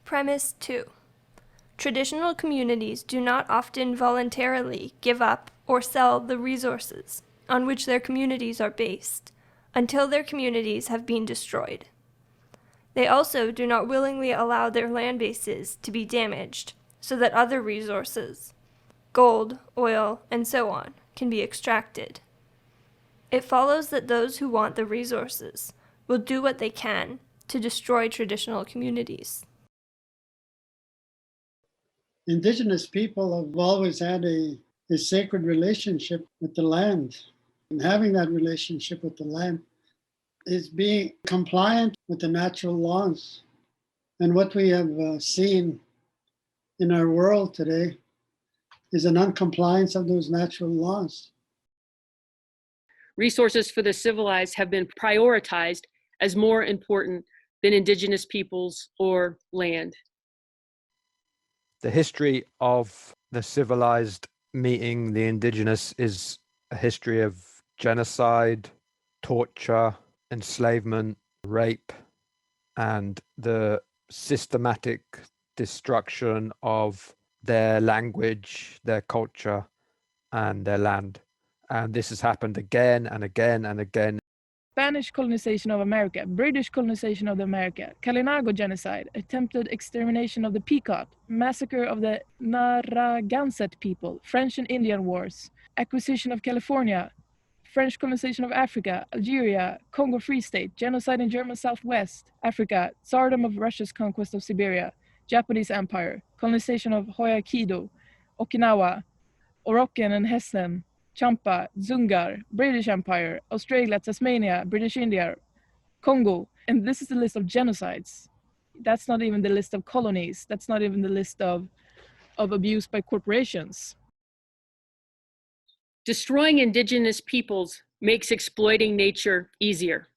Premise 2. Traditional communities do not often voluntarily give up or sell the resources on which their communities are based until their communities have been destroyed. They also do not willingly allow their land bases to be damaged so that other resources, gold, oil, and so on, can be extracted. It follows that those who want the resources will do what they can to destroy traditional communities. Indigenous people have always had a sacred relationship with the land. And having that relationship with the land is being compliant with the natural laws. And what we have seen in our world today is a non-compliance of those natural laws. Resources for the civilized have been prioritized as more important than indigenous peoples or land. The history of the civilized meeting the indigenous is a history of genocide, torture, enslavement, rape, and the systematic destruction of their language, their culture, and their land. And this has happened again and again and again. Spanish colonization of America, British colonization of America, Kalinago genocide, attempted extermination of the Pequot, massacre of the Narragansett people, French and Indian wars, acquisition of California, French colonization of Africa, Algeria, Congo Free State, genocide in German Southwest Africa, Tsardom of Russia's conquest of Siberia, Japanese Empire, colonization of Hokkaido, Okinawa, Oroken and Hessen, Champa, Dzungar, British Empire, Australia, Tasmania, British India, Congo. And this is the list of genocides. That's not even the list of colonies. That's not even the list of abuse by corporations. Destroying indigenous peoples makes exploiting nature easier.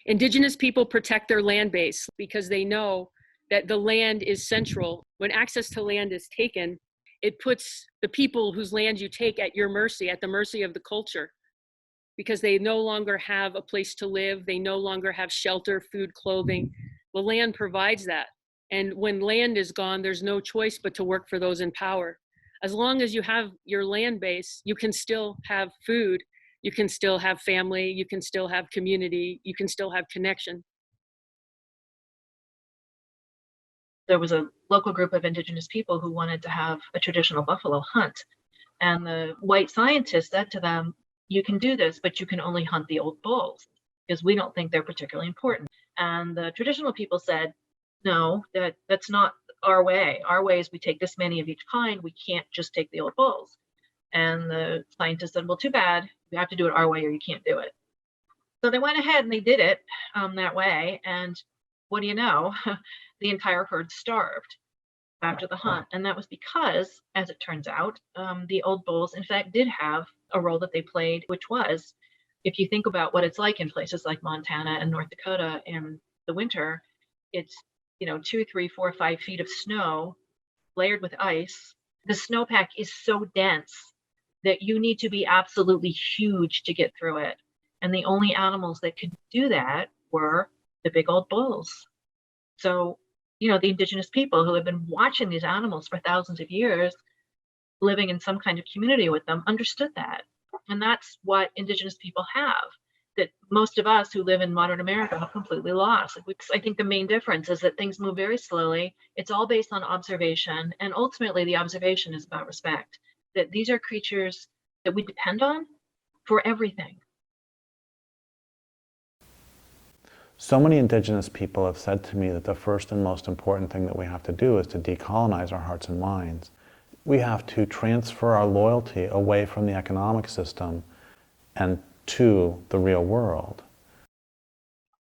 Indigenous people protect their land base because they know that the land is central. When access to land is taken, it puts the people whose land you take at your mercy, at the mercy of the culture, because they no longer have a place to live. They no longer have shelter, food, clothing. The land provides that. And when land is gone, there's no choice but to work for those in power. As long as you have your land base, you can still have food, you can still have family, you can still have community, you can still have connection. There was a local group of indigenous people who wanted to have a traditional buffalo hunt. And the white scientists said to them, you can do this, but you can only hunt the old bulls because we don't think they're particularly important. And the traditional people said, no, that's not our way. Our way is we take this many of each kind. We can't just take the old bulls. And the scientists said, well, too bad. We have to do it our way or you can't do it. So they went ahead and they did it that way. And what do you know? The entire herd starved after the hunt. And that was because, as it turns out, the old bulls, in fact, did have a role that they played, which was, if you think about what it's like in places like Montana and North Dakota in the winter, it's 2, 3, 4, 5 feet of snow layered with ice. The snowpack is so dense that you need to be absolutely huge to get through it. And the only animals that could do that were the big old bulls. So, the indigenous people who have been watching these animals for thousands of years, living in some kind of community with them, understood that. And that's what indigenous people have, that most of us who live in modern America have completely lost. I think the main difference is that things move very slowly. It's all based on observation. And ultimately, the observation is about respect, that these are creatures that we depend on for everything. So many indigenous people have said to me that the first and most important thing that we have to do is to decolonize our hearts and minds. We have to transfer our loyalty away from the economic system and to the real world.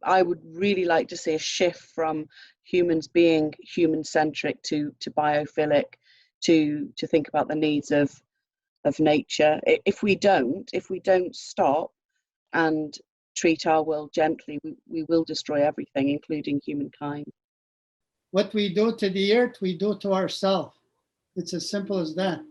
I would really like to see a shift from humans being human-centric to biophilic, to think about the needs of nature. If we don't stop and treat our world gently, we will destroy everything, including humankind. What we do to the earth, we do to ourselves. It's as simple as that.